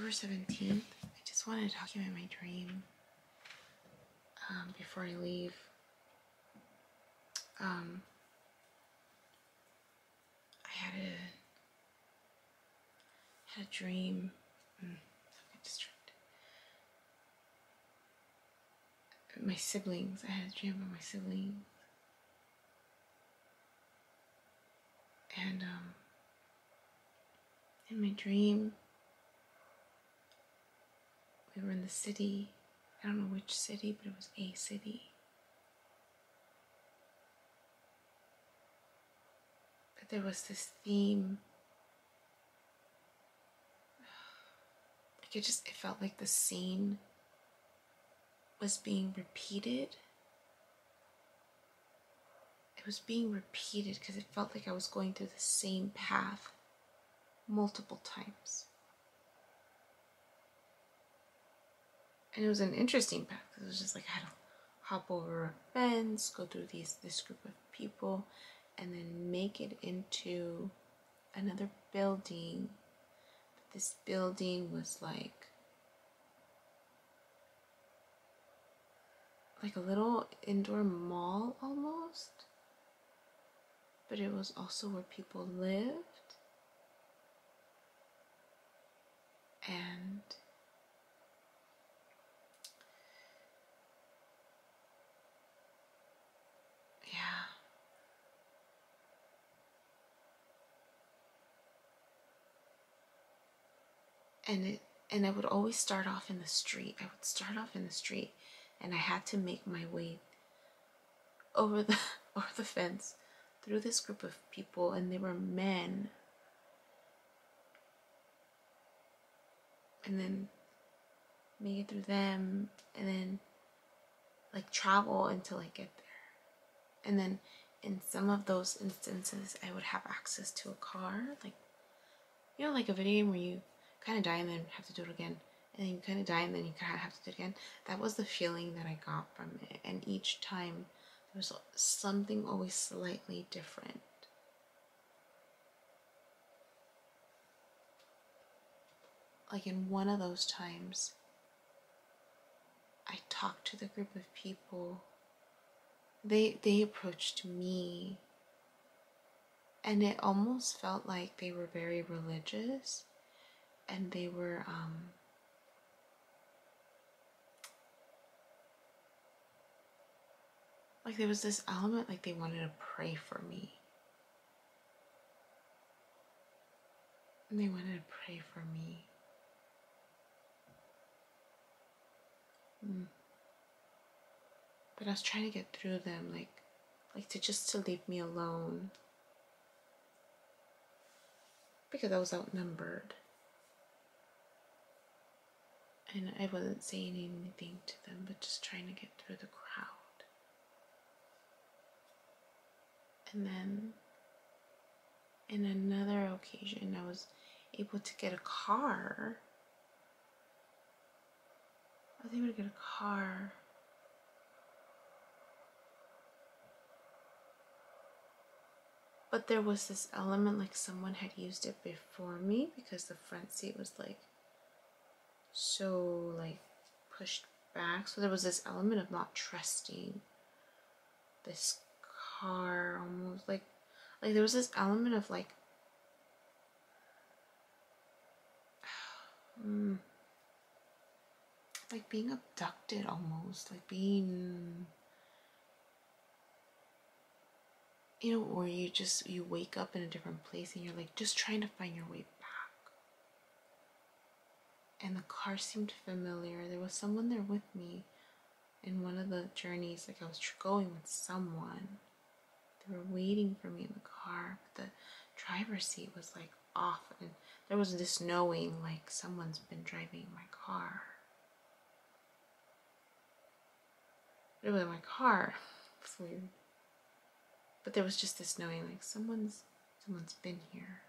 October 17th, I just wanted to document my dream before I leave. I had a dream. I'm distracted. My siblings. I had a dream about my siblings. And in my dream, we were in the city. I don't know which city, but it was a city. But there was this theme. Like it felt like the scene was being repeated. It was being repeated because it felt like I was going through the same path multiple times. And it was an interesting path because it was just like I had to hop over a fence, go through this group of people, and then make it into another building. But this building was like a little indoor mall almost. But it was also where people lived. And yeah. And I would always start off in the street. I would start off in the street, and I had to make my way over the fence through this group of people, and they were men. And then make it through them, and then like travel until I get there. And then in some of those instances, I would have access to a car, like, you know, like a video game where you kind of die and then have to do it again, and then you kind of die and then you kind of have to do it again. That was the feeling that I got from it, and each time there was something always slightly different. Like in one of those times, I talked to the group of people. They approached me, and it almost felt like they were very religious, and they were like there was this element like they wanted to pray for me. And they wanted to pray for me. But I was trying to get through them, like to leave me alone, because I was outnumbered, and I wasn't saying anything to them, but just trying to get through the crowd. And then in another occasion, I was able to get a car. But there was this element like someone had used it before me, because the front seat was like so like pushed back. So there was this element of not trusting this car, almost like there was this element of like like being abducted, almost like being, you know, or you wake up in a different place and you're like just trying to find your way back. And the car seemed familiar. There was someone there with me in one of the journeys. Like I was going with someone. They were waiting for me in the car, but the driver's seat was like off, and there was this knowing like someone's been driving my car. It was my car. It's weird. But there was just this knowing like someone's been here.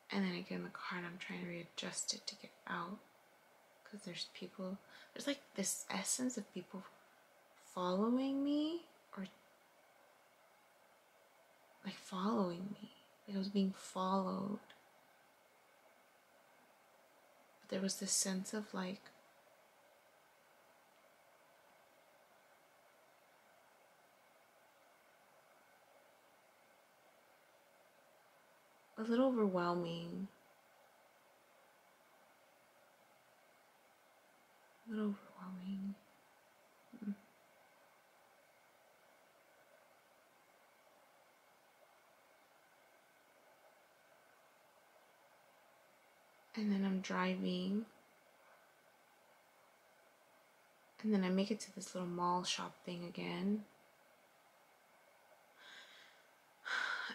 And then I get in the car and I'm trying to readjust it to get out, because there's like this essence of people following me, or like following me. Like I was being followed. But there was this sense of like, a little overwhelming. A little overwhelming. And then I'm driving. And then I make it to this little mall shop thing again.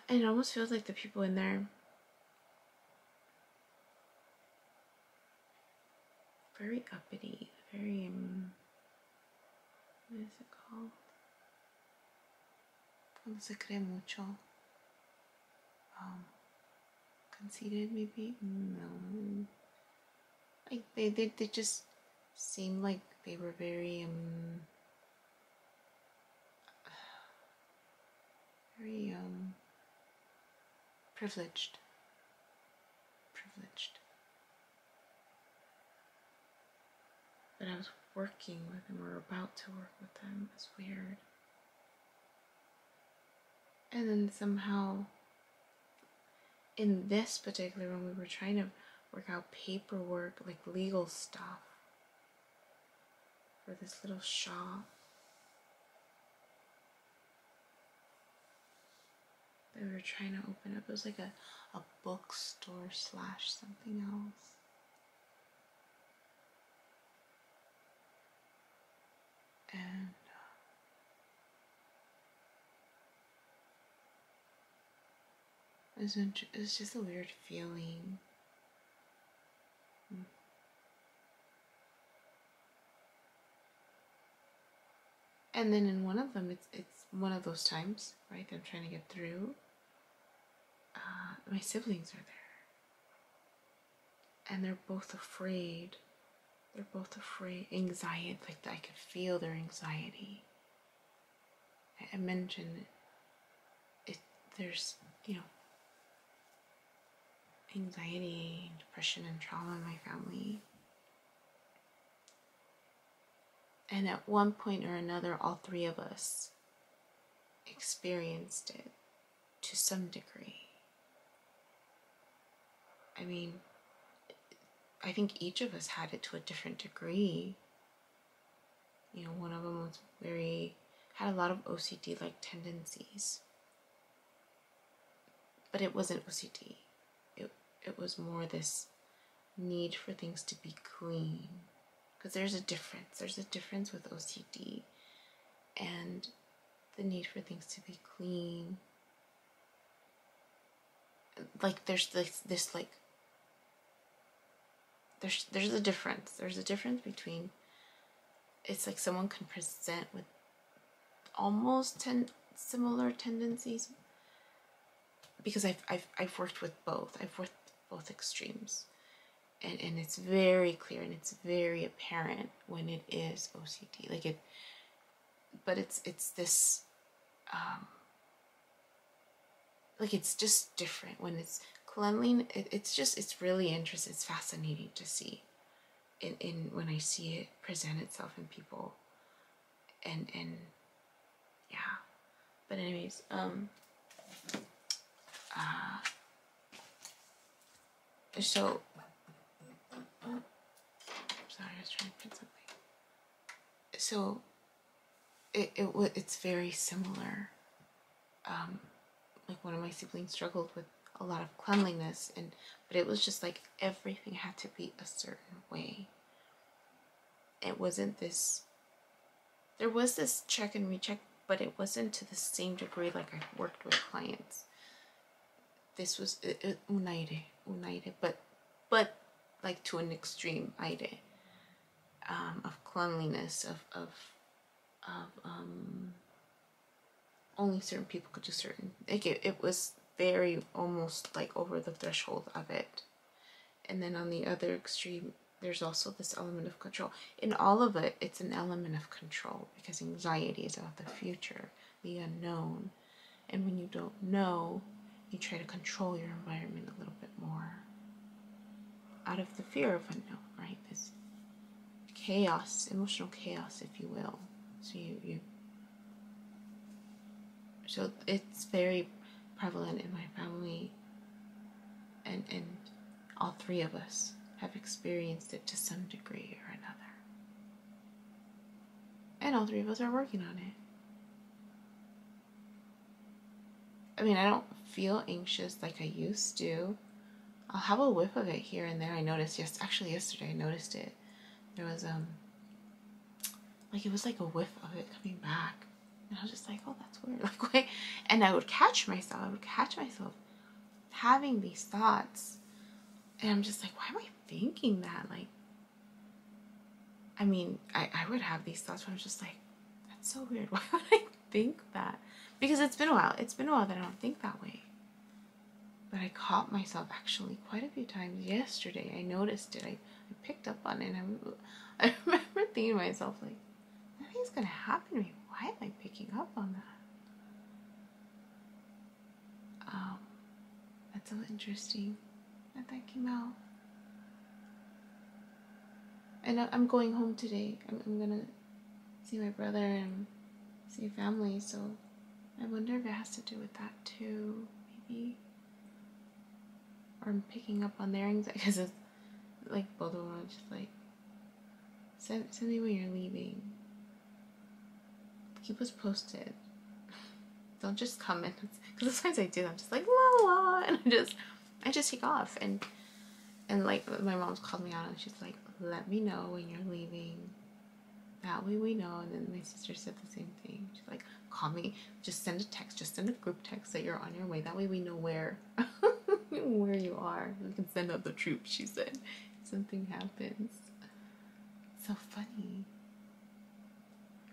And it almost feels like the people in there very uppity, very, what is it called? Cuando se cree mucho. Conceited, maybe? No. Like, they just seemed like they were very, very, privileged. But I was working with them, or about to work with them. It's weird. And then somehow, in this particular one, we were trying to work out paperwork, like legal stuff, for this little shop that we were trying to open up. It was like a bookstore / something else. And it was just a weird feeling. And then in one of them, it's one of those times, right, that I'm trying to get through. My siblings are there. And they're both afraid. Anxiety, like I could feel their anxiety. I mentioned it. There's, anxiety, depression, and trauma in my family. And at one point or another, all three of us experienced it to some degree. I mean, I think each of us had it to a different degree. One of them was had a lot of OCD-like tendencies. But it wasn't OCD. It was more this need for things to be clean. Because there's a difference. There's a difference with OCD and the need for things to be clean. Like there's this like there's a difference. There's a difference between, it's like someone can present with almost similar tendencies, because I've worked with both. I've worked with both extremes. And it's very clear and it's very apparent when it is OCD. Like it, but it's this, like it's just different when it's cleanliness. It's really interesting. It's fascinating to see in when I see it present itself in people, and yeah. But anyways, so, sorry, I was trying to print something. So it's very similar. Like one of my siblings struggled with a lot of cleanliness, but it was just like everything had to be a certain way. It wasn't this. There was this check and recheck, but it wasn't to the same degree like I worked with clients. This was un aire, but like to an extreme aire, of cleanliness, of only certain people could do certain, like it was very almost like over the threshold of it. And then on the other extreme, there's also this element of control. In all of it, it's an element of control, because anxiety is about the future, the unknown. And when you don't know, you try to control your environment a little bit more out of the fear of unknown, right? This chaos, emotional chaos, if you will. So it's very prevalent in my family, and all three of us have experienced it to some degree or another. And all three of us are working on it. I mean, I don't feel anxious like I used to. I'll have a whiff of it here and there. I noticed yesterday I noticed it. There was it was like a whiff of it coming back. And I was just like, oh, that's weird. Like, wait. And I would catch myself having these thoughts. And I'm just like, why am I thinking that? Like, I mean, I would have these thoughts where I'm just like, that's so weird. Why would I think that? Because it's been a while. It's been a while that I don't think that way. But I caught myself actually quite a few times yesterday. I noticed it. I picked up on it. And I remember thinking to myself, like, nothing's going to happen to me. Why am I picking up on that? That's so interesting that came out. And I'm going home today. I'm going to see my brother and see family. So I wonder if it has to do with that too, maybe. Or I'm picking up on their anxiety. Because it's like both of them are just like, send me when you're leaving. Keep us posted. Don't just come in. Because sometimes I do. I'm just like, la la. And I just take off. And like my mom's called me out and she's like, let me know when you're leaving. That way we know. And then my sister said the same thing. She's like, call me. Just send a text. Just send a group text that you're on your way. That way we know where you are. We can send out the troops, she said. If something happens. So funny.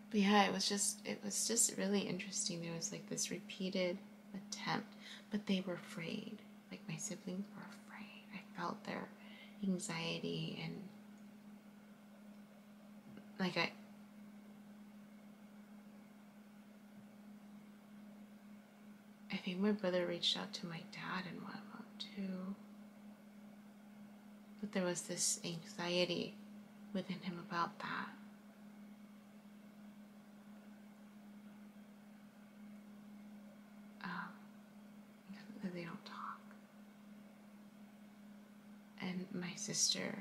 But yeah, it was just really interesting. There was like this repeated attempt, but they were afraid. Like my siblings were afraid. I felt their anxiety, and like I think my brother reached out to my dad and whatnot too. But there was this anxiety within him about that. Because they don't talk. And my sister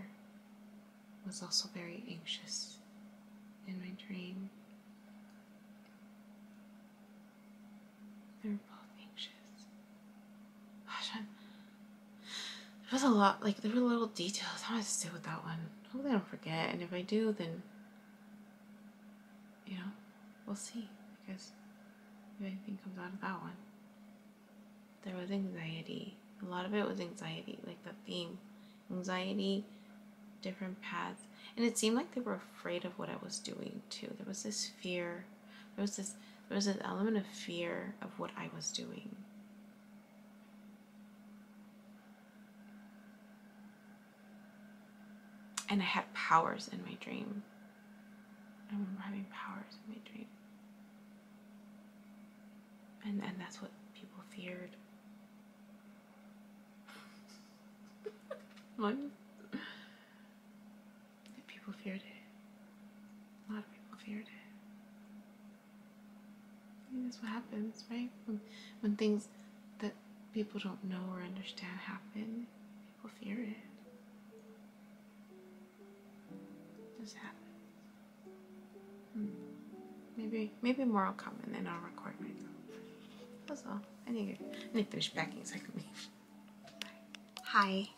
was also very anxious in my dream. They were both anxious. Gosh, there was a lot, like there were little details. I want to sit with that one. Hopefully I don't forget. And if I do, then, you know, we'll see. Because if anything comes out of that one. There was anxiety. A lot of it was anxiety, like the theme. Anxiety, different paths. And it seemed like they were afraid of what I was doing too. There was this fear. There was an element of fear of what I was doing. And I had powers in my dream. I remember having powers in my dream. And that's what people feared. People feared it. A lot of people feared it. I mean, that's what happens, right? When things that people don't know or understand happen, people fear it. It just happens. Maybe more will come and then I'll record myself. That's all. I need to finish packing so I can leave. Hi.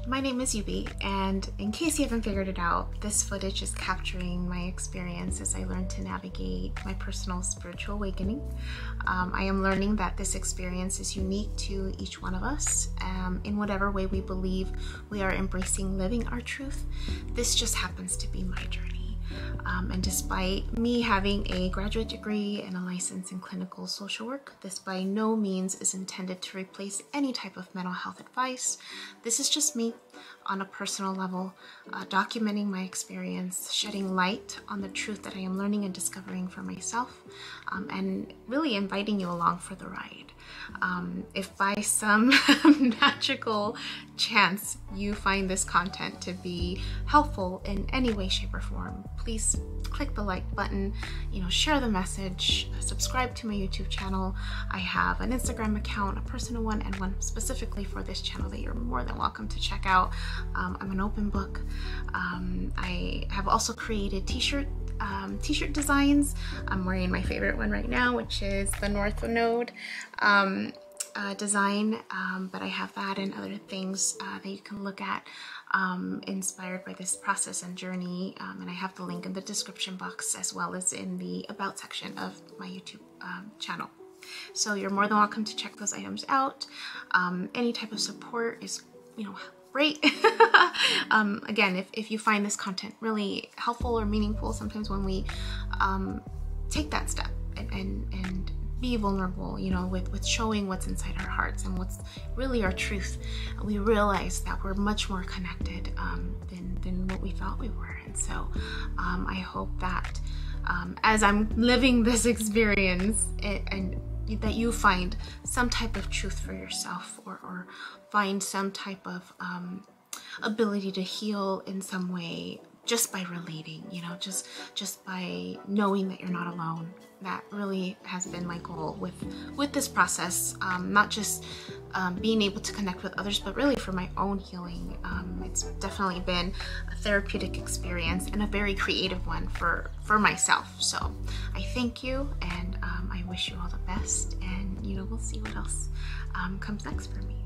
My name is Yubi, and in case you haven't figured it out, this footage is capturing my experience as I learn to navigate my personal spiritual awakening. I am learning that this experience is unique to each one of us. In whatever way we believe we are embracing living our truth, this just happens to be my journey. And despite me having a graduate degree and a license in clinical social work, this by no means is intended to replace any type of mental health advice. This is just me on a personal level, documenting my experience, shedding light on the truth that I am learning and discovering for myself, and really inviting you along for the ride. If by some magical chance you find this content to be helpful in any way, shape, or form, please click the like button, share the message, subscribe to my YouTube channel. I have an Instagram account, a personal one, and one specifically for this channel that you're more than welcome to check out. I'm an open book. I have also created t-shirt designs. I'm wearing my favorite one right now, which is the North Node design, but I have that and other things that you can look at inspired by this process and journey, and I have the link in the description box as well as in the about section of my YouTube channel. So you're more than welcome to check those items out. Any type of support is great. Again, if you find this content really helpful or meaningful, sometimes when we take that step and be vulnerable, with showing what's inside our hearts and what's really our truth, we realize that we're much more connected than what we thought we were. And so I hope that as I'm living this experience, and that you find some type of truth for yourself, or find some type of ability to heal in some way just by relating, just by knowing that you're not alone. That really has been my goal with this process, not just being able to connect with others, but really for my own healing. It's definitely been a therapeutic experience and a very creative one for myself. So I thank you, and I wish you all the best, and we'll see what else comes next for me.